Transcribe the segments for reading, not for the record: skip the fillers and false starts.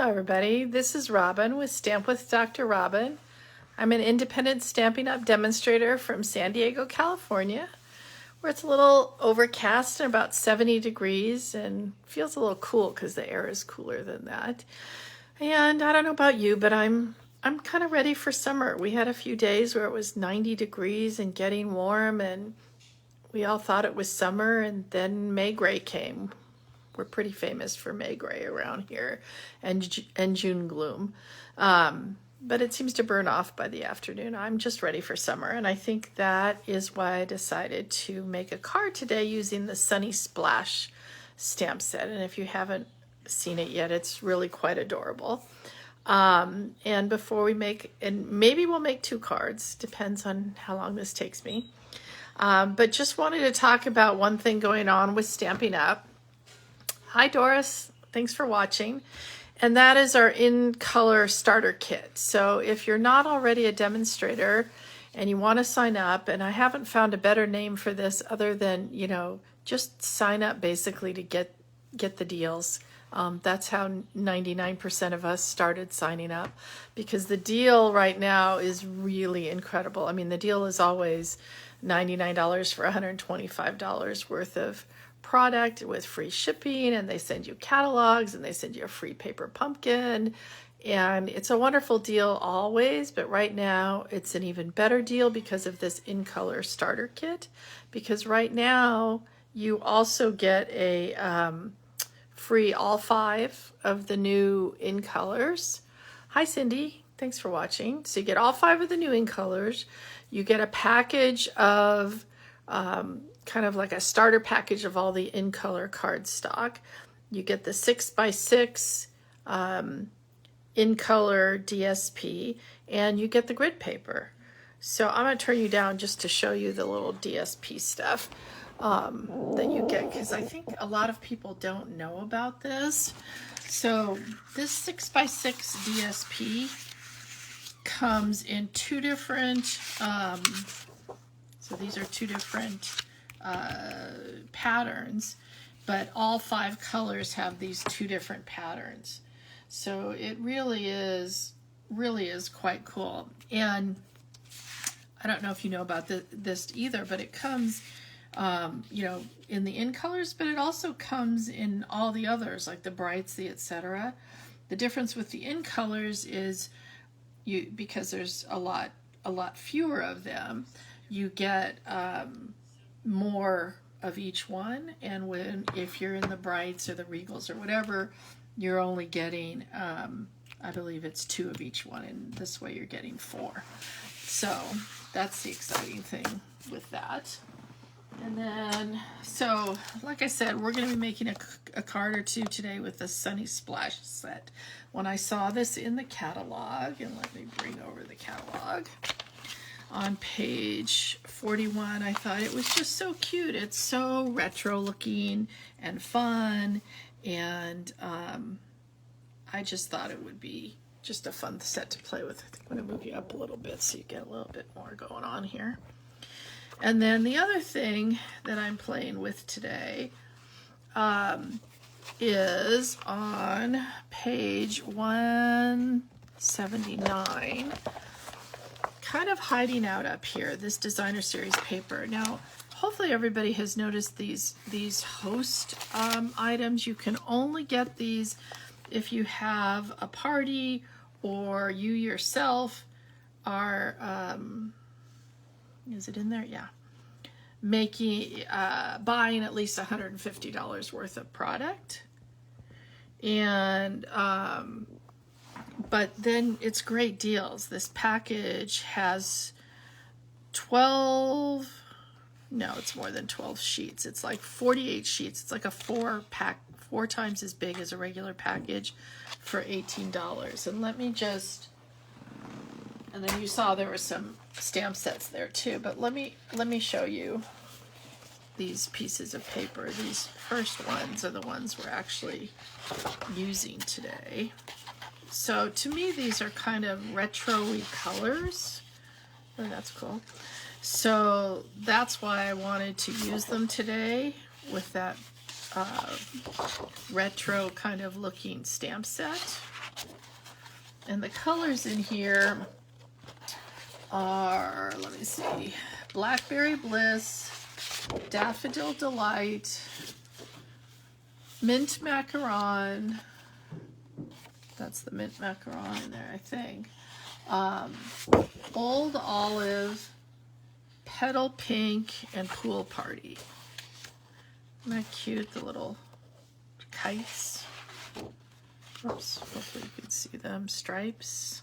Hello everybody, this is Robin with Stamp with Dr. Robin. I'm an independent Stampin' Up! Demonstrator from San Diego, California, where it's a little overcast and about 70 degrees and feels a little cool because the air is cooler than that. And I don't know about you, but I'm kind of ready for summer. We had a few days where it was 90 degrees and getting warm, and we all thought it was summer, and then May gray came. We're pretty famous for May gray around here, and June gloom. But it seems to burn off by the afternoon. I'm just ready for summer, and I think that is why I decided to make a card today using the Sunny Splash stamp set. And if you haven't seen it yet, it's really quite adorable. And before we make, and maybe we'll make 2 cards, depends on how long this takes me. But just wanted to talk about one thing going on with Stampin' Up! Hi Doris, thanks for watching. And that is our In Color Starter Kit. So if you're not already a demonstrator and you want to sign up, and I haven't found a better name for this other than, just sign up basically to get the deals. That's how 99% of us started signing up, because the deal right now is really incredible. I mean, the deal is always $99 for $125 worth of product with free shipping, and they send you catalogs, and they send you a free paper pumpkin, and it's a wonderful deal always. But right now it's an even better deal because of this In Color Starter Kit, because right now you also get a free all 5 of the new In Colors. Hi Cindy, thanks for watching. So you get all 5 of the new In Colors. You get a package of kind of like a starter package of all the In Color cardstock. You get the 6x6 In Color DSP, and you get the grid paper. So I'm going to turn you down just to show you the little DSP stuff that you get, because I think a lot of people don't know about this. So this 6x6 DSP comes in 2 different, so these are 2 different patterns, but all 5 colors have these 2 different patterns. So it really is quite cool. And I don't know if you know about this either, but it comes in the In Colors, but it also comes in all the others, like the Brights, the etc. The difference with the In Colors is because there's a lot fewer of them, you get more of each one. And if you're in the Brights or the Regals or whatever, you're only getting I believe it's 2 of each one, and this way you're getting 4. So that's the exciting thing with that. And then, so like I said, we're going to be making a card or 2 today with the Sunny Splash set. When I saw this in the catalog, and let me bring over the catalog, on page 41, I thought it was just so cute. It's so retro looking and fun, and I just thought it would be just a fun set to play with. I think I'm going to move you up a little bit so you get a little bit more going on here. And then the other thing that I'm playing with today is on page 179, kind of hiding out up here, this designer series paper. Now, hopefully everybody has noticed these host items. You can only get these if you have a party or you yourself are, is it in there? Yeah. Buying at least $150 worth of product. And, but then it's great deals. This package has 12, no, it's more than 12 sheets. It's like 48 sheets. It's like a 4-pack, 4 times as big as a regular package for $18. And let me just, and then you saw there were some stamp sets there too, but let me show you these pieces of paper. These first ones are the ones we're actually using today. So to me, these are kind of retro-y colors. Oh, that's cool. So that's why I wanted to use them today with that retro kind of looking stamp set. And the colors in here are, let me see, Blackberry Bliss, Daffodil Delight, Mint Macaron, that's the mint macaron in there, I think, Old Olive, Petal Pink, and Pool Party. Isn't that cute, the little kites? Oops, hopefully you can see them. Stripes.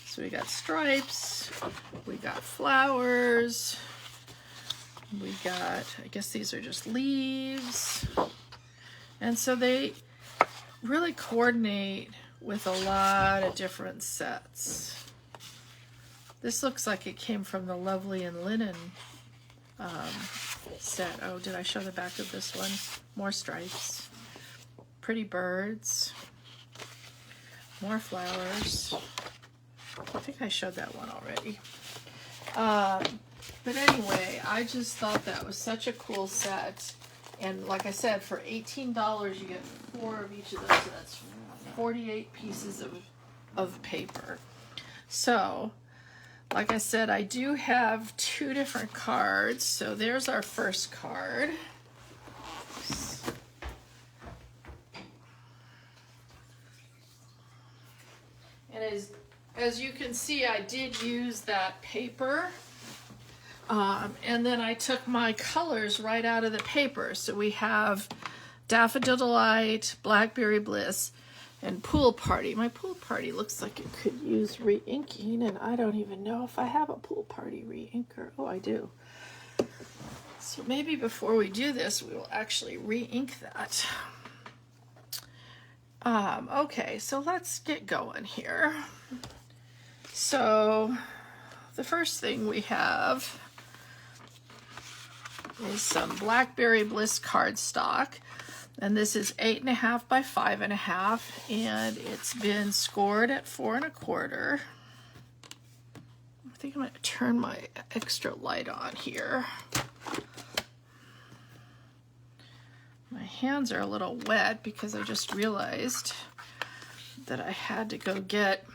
So we got stripes, we got flowers, we got, I guess these are just leaves. And so they really coordinate with a lot of different sets. This looks like it came from the Lovely and Linen set. Oh, did I show the back of this one? More stripes. Pretty birds. More flowers. I think I showed that one already. But anyway, I just thought that was such a cool set. And like I said, for $18, you get 4 of each of those. So that's 48 pieces of paper. So, like I said, I do have 2 different cards. So there's our first card. And as you can see, I did use that paper. And then I took my colors right out of the paper. So we have Daffodil Delight, Blackberry Bliss, and Pool Party. My Pool Party looks like it could use re-inking, and I don't even know if I have a Pool Party re-inker. Oh, I do. So maybe before we do this, we will actually re-ink that. Okay, so let's get going here. So the first thing we have is some Blackberry Bliss cardstock, and this is 8.5 by 5.5, and it's been scored at 4 1/4. I think I'm going to turn my extra light on here. My hands are a little wet because I just realized that I had to go get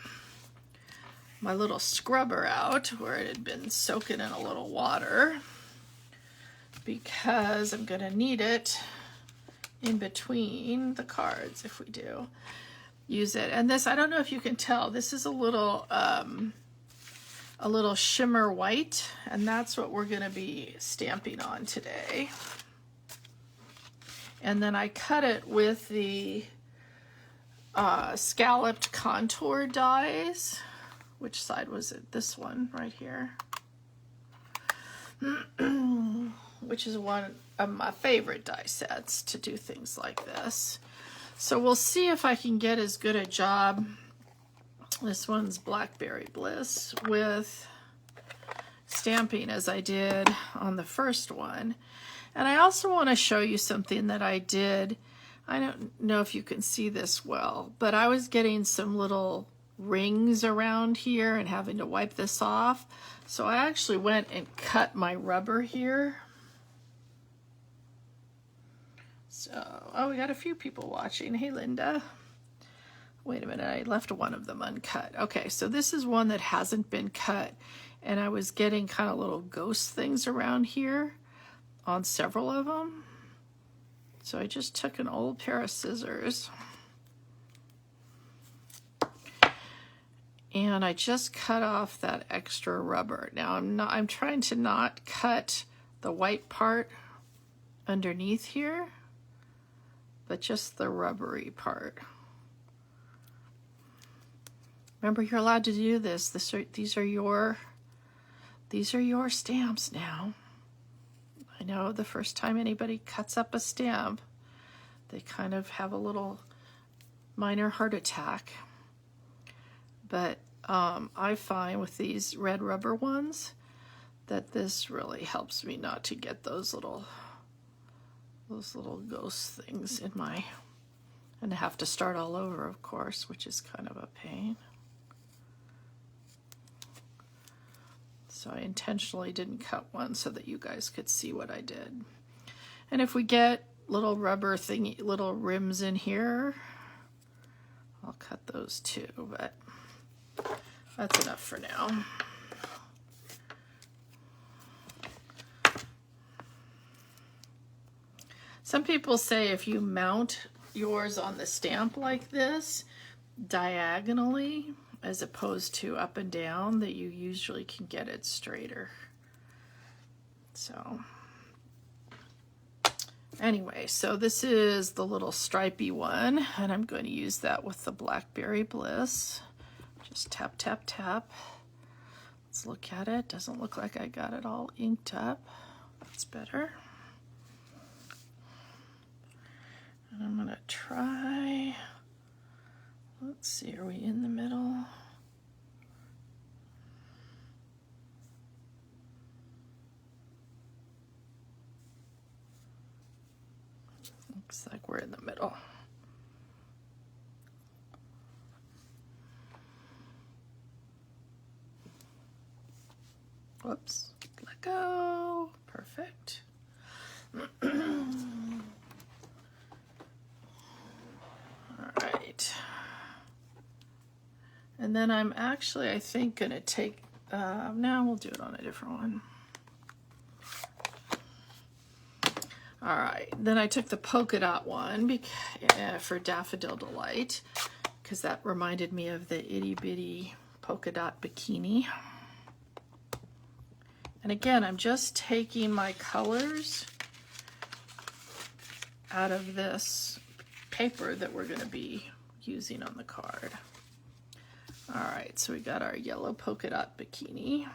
my little scrubber out where it had been soaking in a little water, because I'm going to need it in between the cards if we do use it. And this, I don't know if you can tell, this is a little shimmer white, and that's what we're going to be stamping on today. And then I cut it with the scalloped contour dies. Which side was it? This one right here. Which is one of my favorite die sets to do things like this. So we'll see if I can get as good a job. This one's Blackberry Bliss with stamping as I did on the first one. And I also want to show you something that I did. I don't know if you can see this well, but I was getting some little rings around here and having to wipe this off. So I actually went and cut my rubber here. So, oh, we got a few people watching. Hey, Linda. Wait a minute, I left one of them uncut. Okay, so this is one that hasn't been cut, and I was getting kind of little ghost things around here on several of them. So I just took an old pair of scissors and I just cut off that extra rubber. Now I'm trying to not cut the white part underneath here, but just the rubbery part. Remember, you're allowed to do this. These are your stamps now. I know the first time anybody cuts up a stamp, they kind of have a little minor heart attack. But I find with these red rubber ones that this really helps me not to get those little ghost things in my, and have to start all over, of course, which is kind of a pain. So I intentionally didn't cut one so that you guys could see what I did. And if we get little rubber thingy, little rims in here, I'll cut those too, but that's enough for now. Some people say if you mount yours on the stamp like this, diagonally, as opposed to up and down, that you usually can get it straighter. So anyway, so this is the little stripy one, and I'm going to use that with the Blackberry Bliss. Just tap, tap, tap. Let's look at it. Doesn't look like I got it all inked up. That's better. And I'm gonna try, let's see, are we in the middle? Looks like we're in the middle. Whoops, let go, perfect. Alright, and then I'm actually, I think, gonna take, now we'll do it on a different one. Alright, then I took the polka dot one for Daffodil Delight, because that reminded me of the itty bitty polka dot bikini. And again, I'm just taking my colors out of this paper that we're going to be using on the card. All right, so we got our yellow polka dot bikini.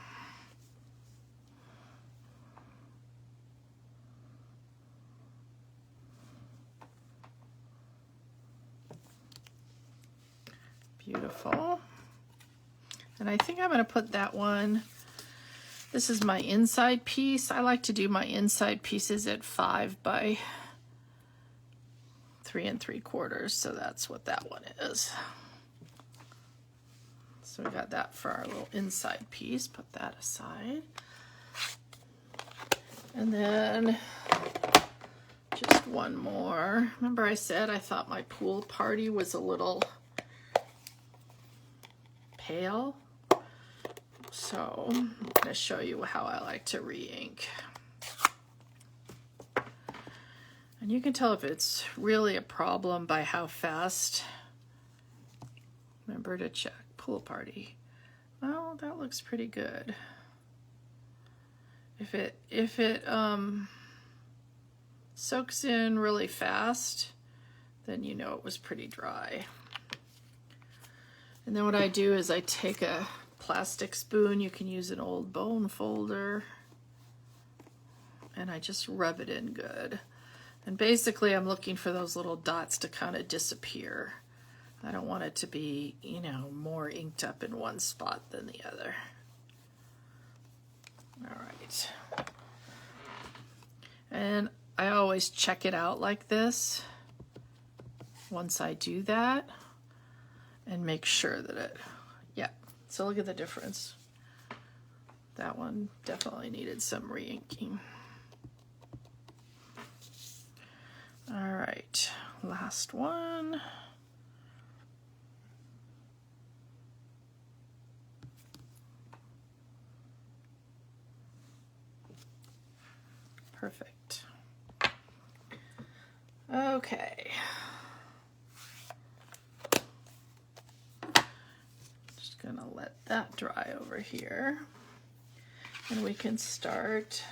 Beautiful. And I think I'm going to put that one, this is my inside piece. I like to do my inside pieces at 5 by 3 3/4, so that's what that one is. So we got that for our little inside piece, put that aside. And then just one more. Remember I said I thought my pool party was a little pale? So I'm going to show you how I like to re-ink. And you can tell if it's really a problem by how fast. Remember to check pool party. Well, that looks pretty good. If it soaks in really fast, then you know it was pretty dry. And then what I do is I take a plastic spoon, you can use an old bone folder, and I just rub it in good. And basically I'm looking for those little dots to kind of disappear. I don't want it to be, you know, more inked up in one spot than the other. All right. And I always check it out like this once I do that and make sure that it, yeah. So look at the difference. That one definitely needed some re-inking. All right, last one. Perfect. Okay. Just gonna let that dry over here. And we can start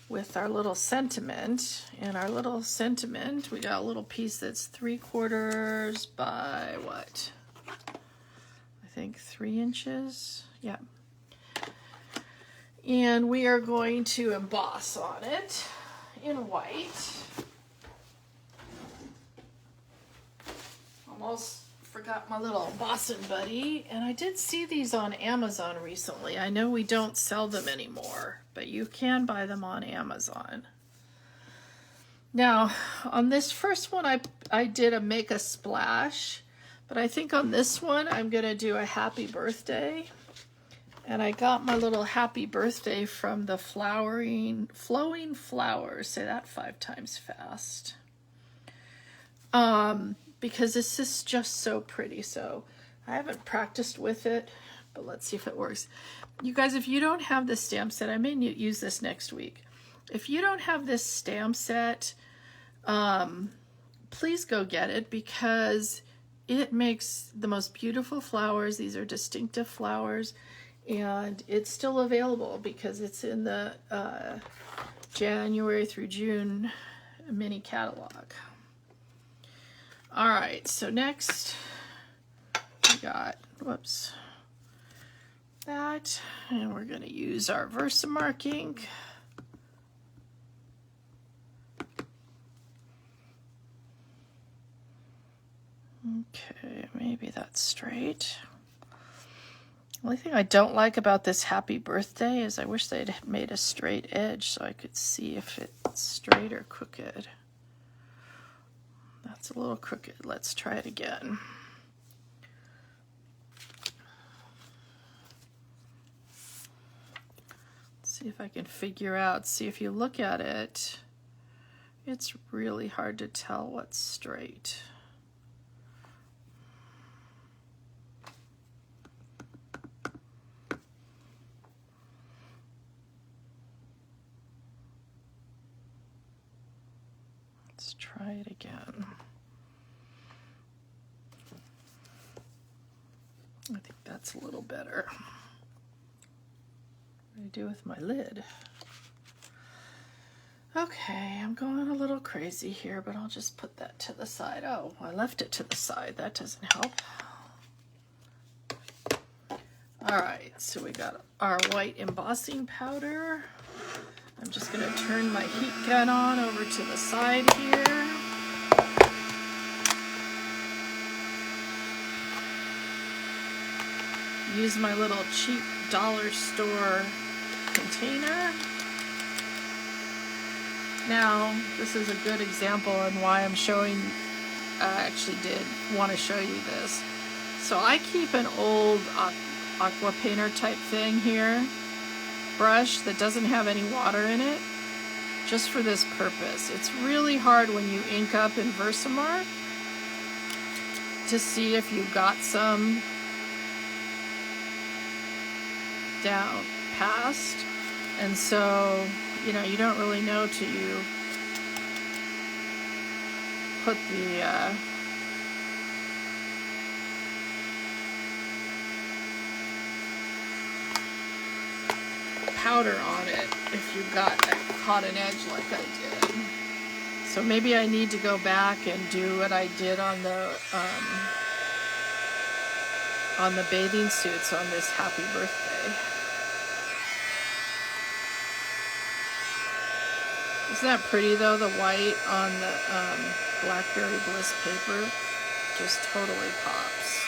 with our little sentiment. And our little sentiment, we got a little piece that's 3/4 by what? I think 3 inches. Yeah. And we are going to emboss on it in white. Almost forgot my little embossing buddy. And I did see these on Amazon recently. I know we don't sell them anymore, but you can buy them on Amazon. Now, on this first one, I did a make a splash, but I think on this one, I'm gonna do a happy birthday. And I got my little happy birthday from the flowing flowers. Say that 5 times fast. because this is just so pretty. So I haven't practiced with it, but let's see if it works. You guys, if you don't have this stamp set, I may use this next week. If you don't have this stamp set, please go get it, because it makes the most beautiful flowers. These are distinctive flowers, and it's still available because it's in the January through June mini catalog. All right, so next we got, whoops, that, and we're going to use our Versamark ink. Okay, maybe that's straight. The only thing I don't like about this happy birthday is I wish they'd made a straight edge so I could see if it's straight or crooked. That's a little crooked. Let's try it again. Let's see if I can figure out, see if you look at it, it's really hard to tell what's straight. Let's try it again. I think that's a little better. What do I do with my lid? Okay, I'm going a little crazy here, but I'll just put that to the side. Oh, I left it to the side. That doesn't help. All right, so we got our white embossing powder. I'm just going to turn my heat gun on over to the side here. Use my little cheap dollar store container. Now, this is a good example on why I'm showing, I actually did want to show you this. So I keep an old aqua painter type thing here, brush that doesn't have any water in it, just for this purpose. It's really hard when you ink up in Versamark to see if you got some down past, and so you know, you don't really know till you put the powder on it if you got caught an edge like I did. So maybe I need to go back and do what I did on the bathing suits on this happy birthday. Isn't that pretty though? The white on the Blackberry Bliss paper just totally pops.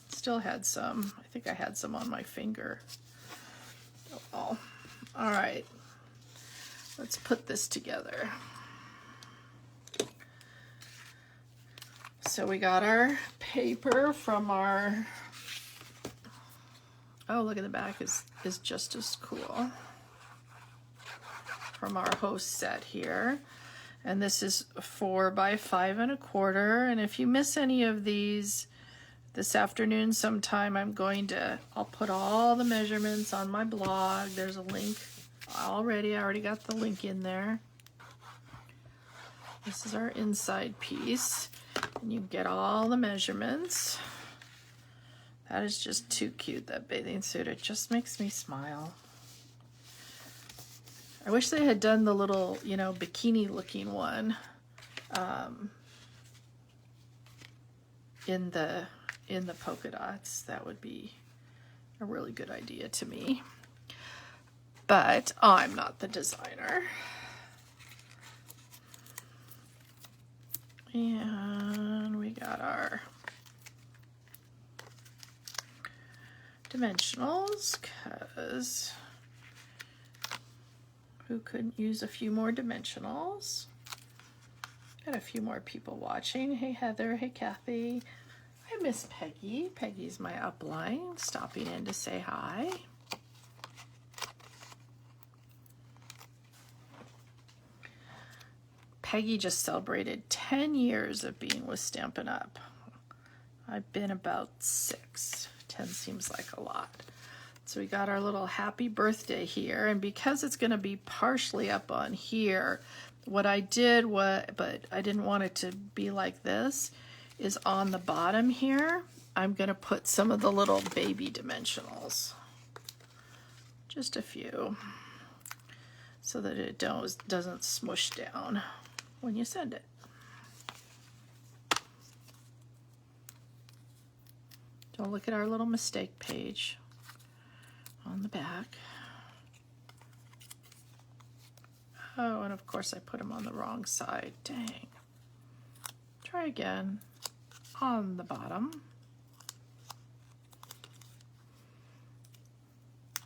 Still had some. I think I had some on my finger. Oh, all right. Let's put this together. So we got our paper from our, oh, look at the back is just as cool. From our host set here. And this is 4 by 5 1/4. And if you miss any of these this afternoon sometime, I'll put all the measurements on my blog. There's a link already. I already got the link in there. This is our inside piece. And you get all the measurements. That is just too cute, that bathing suit. It just makes me smile. I wish they had done the little, you know, bikini looking one in the polka dots. That would be a really good idea to me. But I'm not the designer. And we got our dimensionals, because who couldn't use a few more dimensionals? Got a few more people watching. Hey Heather, hey Kathy. I miss Peggy. Peggy's my upline, stopping in to say hi. Peggy just celebrated 10 years of being with Stampin' Up. I've been about 6. 10 seems like a lot. So we got our little happy birthday here, and because it's going to be partially up on here, what I did was, but I didn't want it to be like this, is on the bottom here, I'm going to put some of the little baby dimensionals. Just a few, so that it doesn't smush down when you send it. Don't look at our little mistake page on the back. Oh, and of course I put them on the wrong side. Dang. Try again. On the bottom.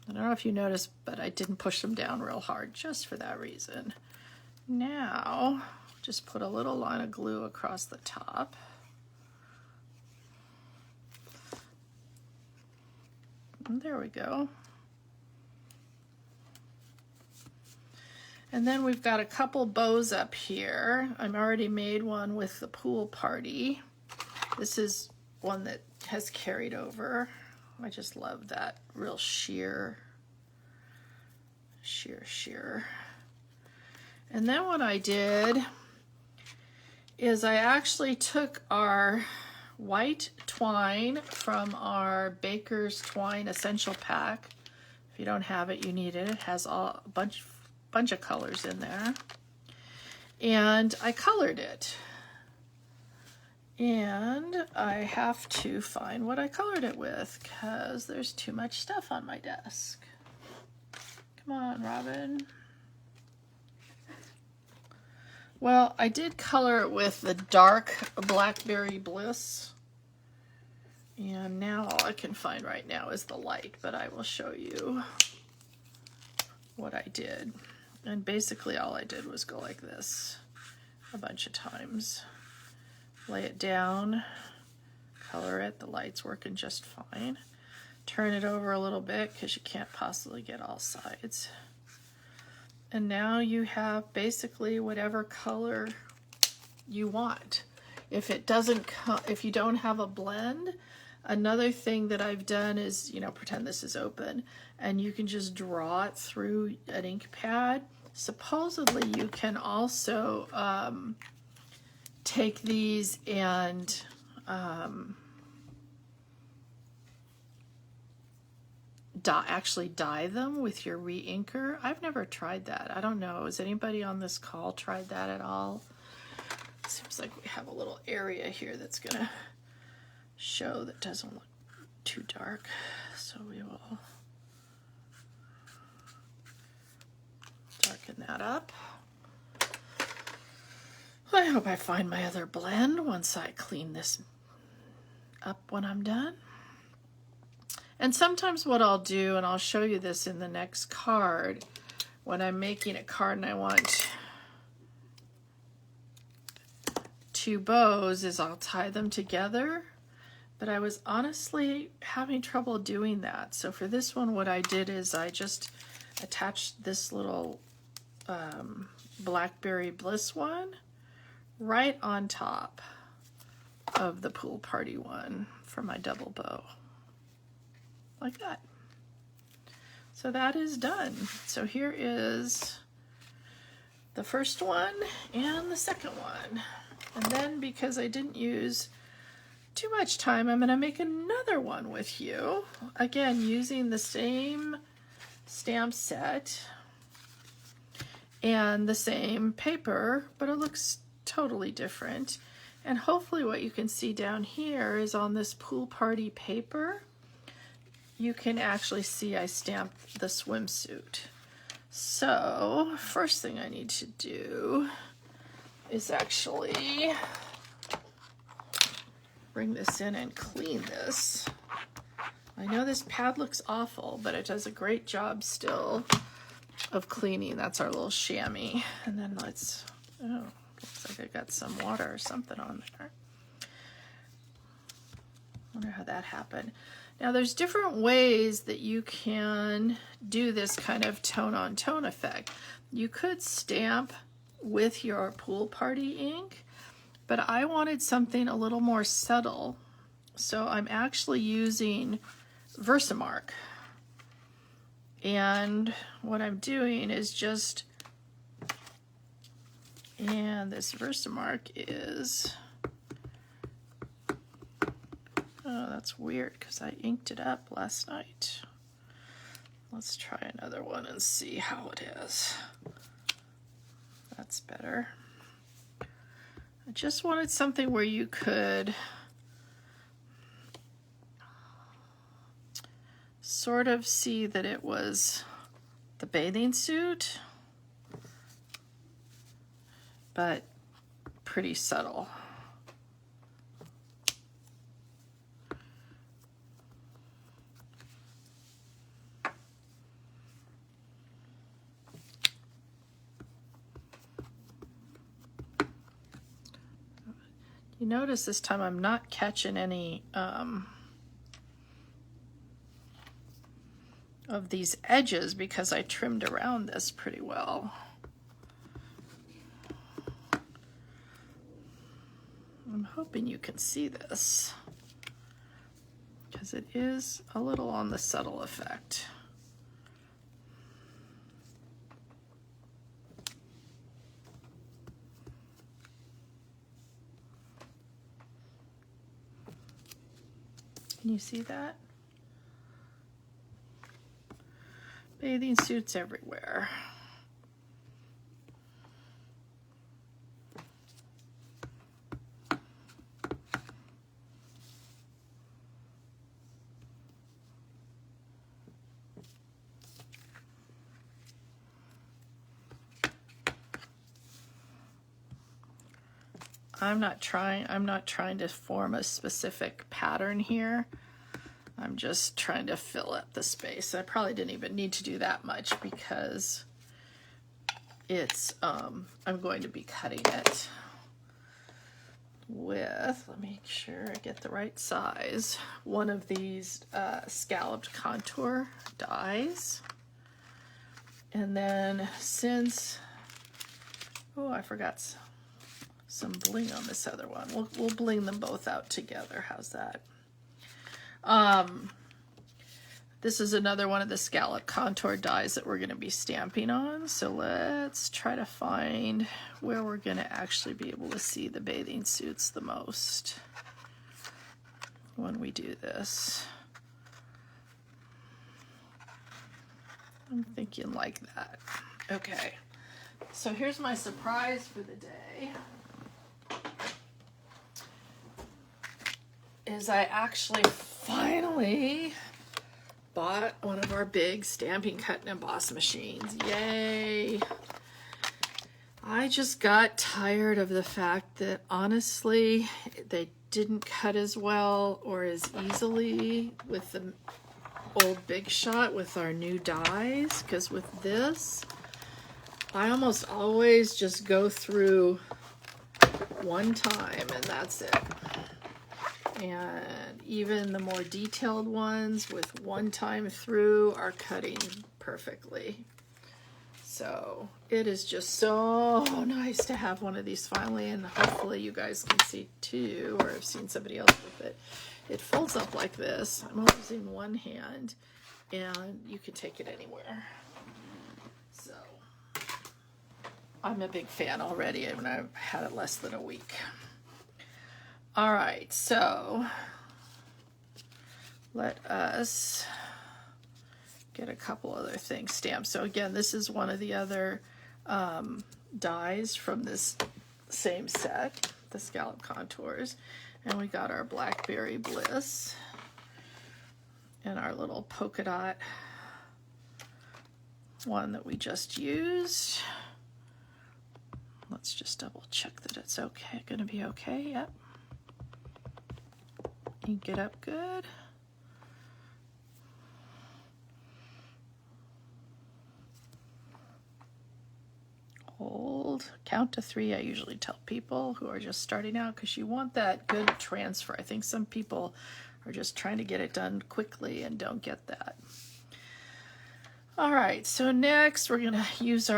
I don't know if you noticed, but I didn't push them down real hard just for that reason. Now, just put a little line of glue across the top. And there we go. And then we've got a couple bows up here. I've already made one with the pool party. This is one that has carried over. I just love that real sheer. And then what I did is I actually took our white twine from our Baker's Twine Essential Pack. If you don't have it, you need it. It has a bunch of colors in there. And I colored it. And I have to find what I colored it with because there's too much stuff on my desk. Come on, Robin. Well, I did color it with the dark Blackberry Bliss. And now all I can find right now is the light, but I will show you what I did. And basically all I did was go like this a bunch of times. Lay it down, color it, the light's working just fine. Turn it over a little bit because you can't possibly get all sides. And now you have basically whatever color you want. If it doesn't, if you don't have a blend, another thing that I've done is, you know, pretend this is open and you can just draw it through an ink pad. Supposedly you can also take these and actually dye them with your re-inker. I've never tried that. I don't know. Has anybody on this call tried that at all? Seems like we have a little area here that's gonna show that doesn't look too dark. So we will darken that up. I hope I find my other blend once I clean this up when I'm done. And sometimes what I'll do, and I'll show you this in the next card, when I'm making a card and I want 2 bows, is I'll tie them together. But I was honestly having trouble doing that. So for this one, what I did is I just attached this little Blackberry Bliss one right on top of the pool party one for my double bow. Like that. So that is done. So here is the first one and the second one. And then because I didn't use too much time, I'm going to make another one with you. Again, using the same stamp set and the same paper, but it looks totally different. And hopefully what you can see down here is on this pool party paper, you can actually see I stamped the swimsuit. So first thing I need to do is actually bring this in and clean this. I know this pad looks awful, but it does a great job still of cleaning. That's our little chamois. And then let's, oh, looks like I got some water or something on there. Wonder how that happened. Now there's different ways that you can do this kind of tone on tone effect. You could stamp with your pool party ink, but I wanted something a little more subtle. So I'm actually using Versamark. And what I'm doing is just, and this Versamark is, oh, that's weird because I inked it up last night. Let's try another one and see how it is. That's better. I just wanted something where you could sort of see that it was the bathing suit, but pretty subtle. You notice this time I'm not catching any of these edges because I trimmed around this pretty well. I'm hoping you can see this because it is a little on the subtle effect. Can you see that? Bathing suits everywhere. I'm not trying to form a specific pattern here. I'm just trying to fill up the space. I probably didn't even need to do that much because it's I'm going to be cutting it with, let me make sure I get the right size, one of these scalloped contour dies. And then since, oh, I forgot some bling on this other one. We'll bling them both out together. How's that? This is another one of the scallop contour dies that we're going to be stamping on. So let's try to find where we're going to actually be able to see the bathing suits the most when we do this. I'm thinking like that. Okay. So here's my surprise for the day. Is I actually finally bought one of our big stamping, cut, and emboss machines. Yay! I just got tired of the fact that honestly they didn't cut as well or as easily with the old Big Shot with our new dies, because with this I almost always just go through one time and that's it. And even the more detailed ones with one time through are cutting perfectly. So it is just so nice to have one of these finally, and hopefully you guys can see too, or have seen somebody else with it. It folds up like this. I'm only using one hand and you can take it anywhere. So I'm a big fan already and I've had it less than a week. All right, so let us get a couple other things stamped. So again, this is one of the other dies from this same set, the scallop contours. And we got our Blackberry Bliss and our little polka dot one that we just used. Let's just double check that it's okay, gonna be okay, yep. Ink it up good. Hold, count to 3. I usually tell people who are just starting out because you want that good transfer. I think some people are just trying to get it done quickly and don't get that. All right, so next we're gonna use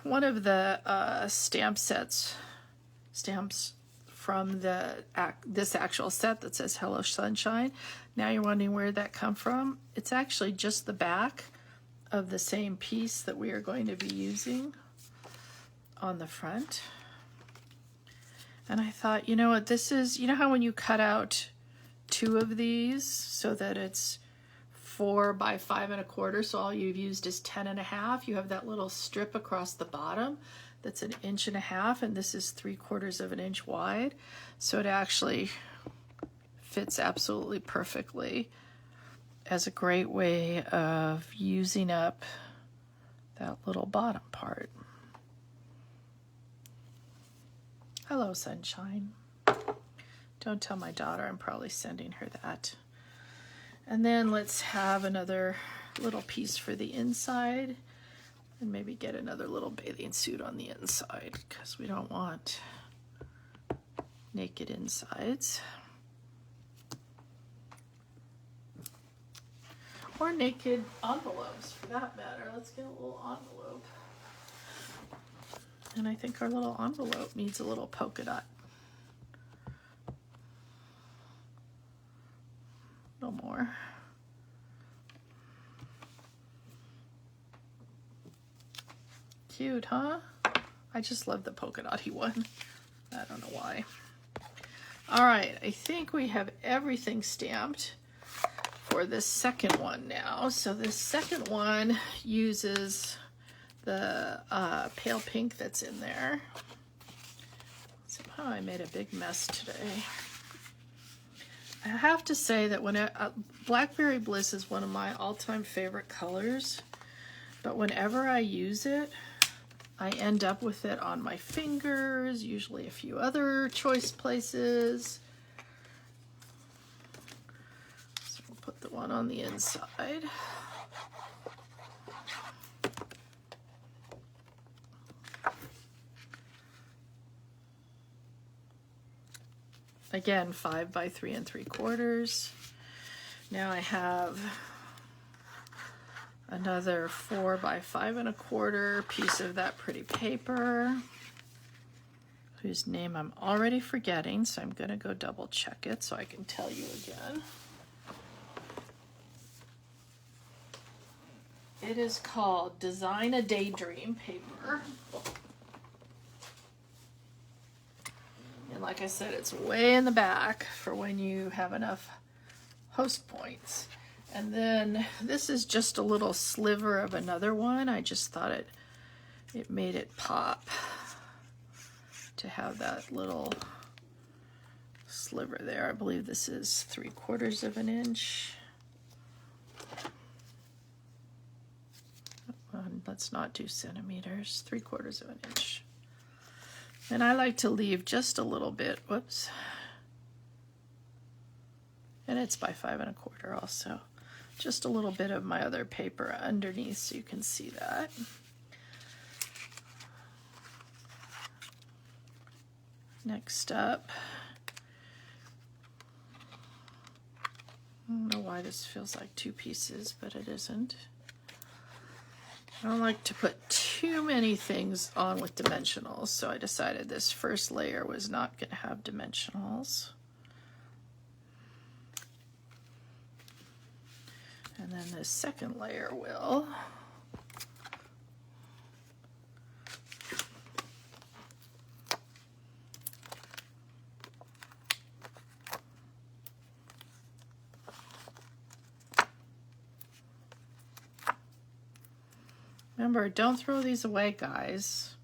one of the stamps from this actual set that says Hello Sunshine. Now you're wondering where that come from. It's actually just the back of the same piece that we are going to be using on the front. And I thought, you know what this is? You know how when you cut out 2 of these so that it's 4 by 5 1/4, so all you've used is 10 1/2. You have that little strip across the bottom that's 1 1/2 inches, and this is 3/4 of an inch wide. So it actually fits absolutely perfectly as a great way of using up that little bottom part. Hello, sunshine. Don't tell my daughter, I'm probably sending her that. And then let's have another little piece for the inside, and maybe get another little bathing suit on the inside because we don't want naked insides. Or naked envelopes for that matter. Let's get a little envelope. And I think our little envelope needs a little polka dot. A little more. Cute, huh? I just love the polka dotty one. I don't know why. All right, I think we have everything stamped for this second one now. So this second one uses the pale pink that's in there. Somehow I made a big mess today. I have to say that when Blackberry Bliss is one of my all-time favorite colors, but whenever I use it, I end up with it on my fingers, usually a few other choice places. So we'll put the one on the inside. Again, 5 by 3 3/4. Now I have another 4 by 5 1/4 piece of that pretty paper, whose name I'm already forgetting, so I'm gonna go double check it so I can tell you again. It is called Design a Daydream Paper. And like I said, it's way in the back for when you have enough host points. And then this is just a little sliver of another one. I just thought it made it pop to have that little sliver there. I believe this is 3/4 of an inch. Let's not do centimeters, 3/4 of an inch. And I like to leave just a little bit, whoops. And it's by 5 1/4 also. Just a little bit of my other paper underneath so you can see that. Next up, I don't know why this feels like 2 pieces, but it isn't. I don't like to put too many things on with dimensionals, so I decided this first layer was not going to have dimensionals. And then the second layer will. Remember, don't throw these away, guys.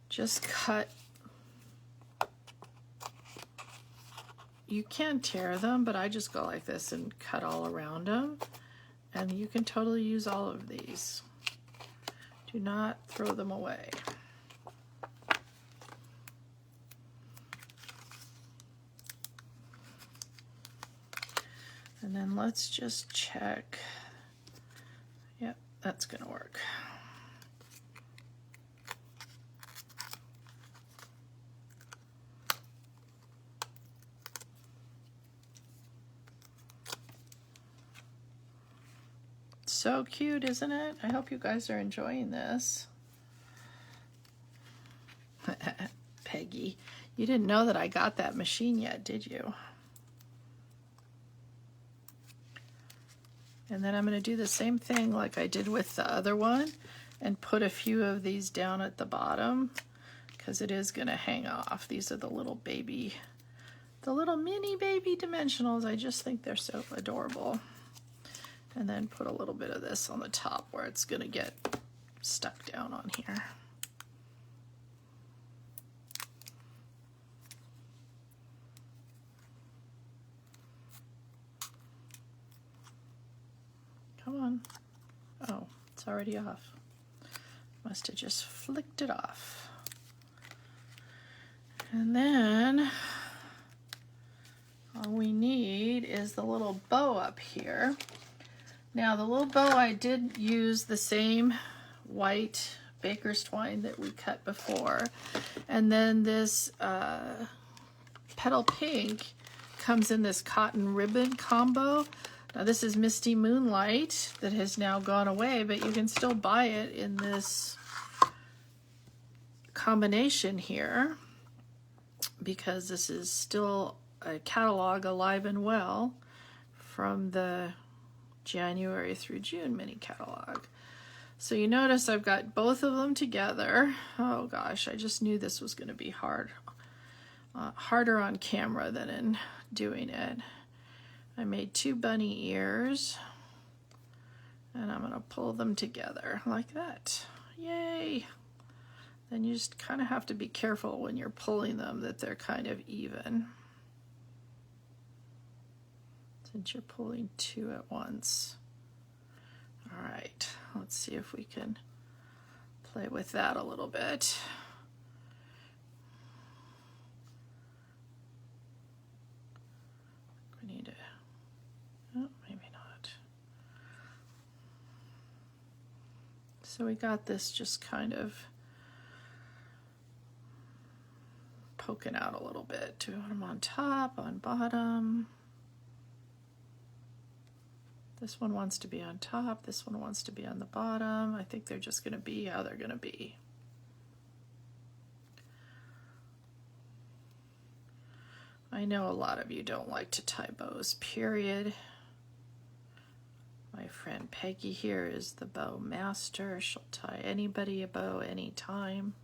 Just cut. You can tear them, but I just go like this and cut all around them. And you can totally use all of these. Do not throw them away. And then let's just check. Yep, that's gonna work. so cute, isn't it? I hope you guys are enjoying this. Peggy, you didn't know that I got that machine yet, did you? And then I'm going to do the same thing like I did with the other one and put a few of these down at the bottom because it is going to hang off. These are the little baby, the little mini baby dimensionals. I just think they're so adorable. And then put a little bit of this on the top where it's going to get stuck down on here. Come on. Oh, it's already off. Must have just flicked it off. And then all we need is the little bow up here. Now the little bow, I did use the same white baker's twine that we cut before. And then this petal pink comes in this cotton ribbon combo. Now this is Misty Moonlight that has now gone away, but you can still buy it in this combination here because this is still a catalog alive and well from the January through June mini catalog. So you notice I've got both of them together. Oh gosh, I just knew this was going to be hard. Harder on camera than in doing it. I made 2 bunny ears and I'm going to pull them together like that. Yay! Then you just kind of have to be careful when you're pulling them that they're kind of even. Since you're pulling 2 at once. All right, let's see if we can play with that a little bit. We need to, oh, maybe not. So we got this just kind of poking out a little bit. Do them on top, on bottom. This one wants to be on top, this one wants to be on the bottom. I think they're just going to be how they're going to be. I know a lot of you don't like to tie bows, period. My friend Peggy here is the bow master. She'll tie anybody a bow anytime.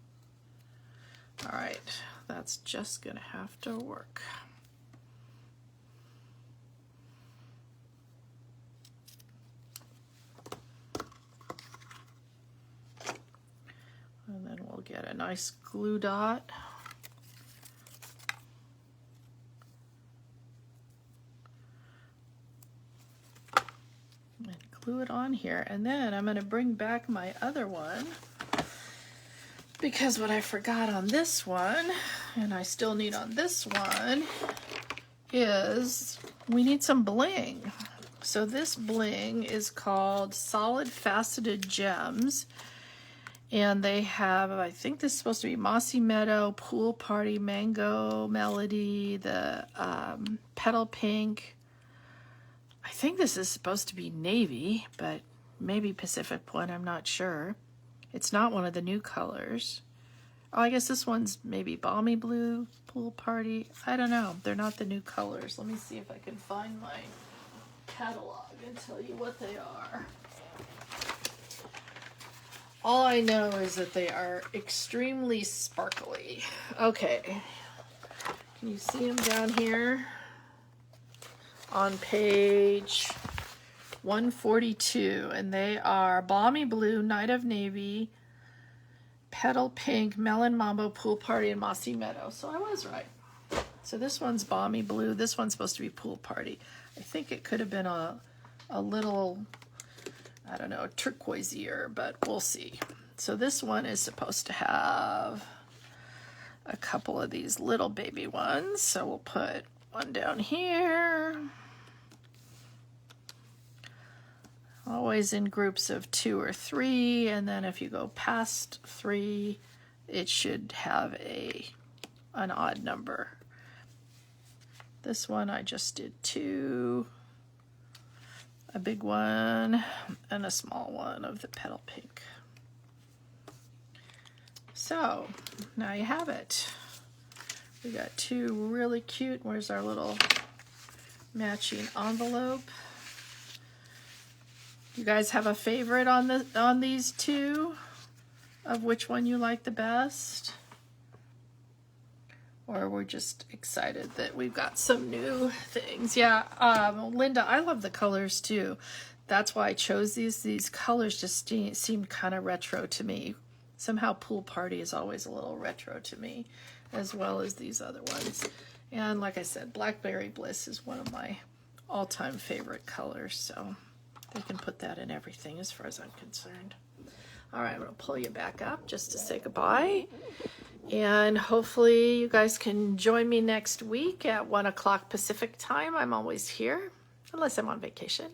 All right, that's just going to have to work. And then we'll get a nice glue dot. And glue it on here. And then I'm going to bring back my other one because what I forgot on this one, and I still need on this one, is we need some bling. So this bling is called Solid Faceted Gems. And they have, I think this is supposed to be Mossy Meadow, Pool Party, Mango Melody, the Petal Pink. I think this is supposed to be navy, but maybe Pacific Point, I'm not sure. It's not one of the new colors. Oh, I guess this one's maybe Balmy Blue, Pool Party. I don't know. They're not the new colors. Let me see if I can find my catalog and tell you what they are. All I know is that they are extremely sparkly. Okay, can you see them down here? On page 142, and they are Balmy Blue, Night of Navy, Petal Pink, Melon Mambo, Pool Party, and Mossy Meadow. So I was right. So this one's Balmy Blue, this one's supposed to be Pool Party. I think it could have been a little, I don't know, turquoisier, but we'll see. So this one is supposed to have a couple of these little baby ones. So we'll put one down here. Always in groups of 2 or 3, and then if you go past 3, it should have an odd number. This one I just did 2. a big one and a small one of the petal pink. So now you have it. We got two really cute. Where's our little matching envelope? You guys have a favorite on these two of which one you like the best? Or we're just excited that we've got some new things. Yeah, Linda, I love the colors too. That's why I chose these. These colors just seemed kind of retro to me. Somehow Pool Party is always a little retro to me, as well as these other ones. And like I said, Blackberry Bliss is one of my all-time favorite colors, so they can put that in everything as far as I'm concerned. All right, I'm going to pull you back up just to say goodbye. And hopefully you guys can join me next week at 1 o'clock Pacific time. I'm always here, unless I'm on vacation.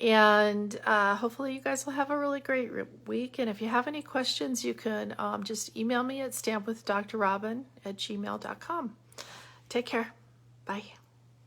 And hopefully you guys will have a really great week. And if you have any questions, you can just email me at stampwithdrrobin@gmail.com. Take care. Bye.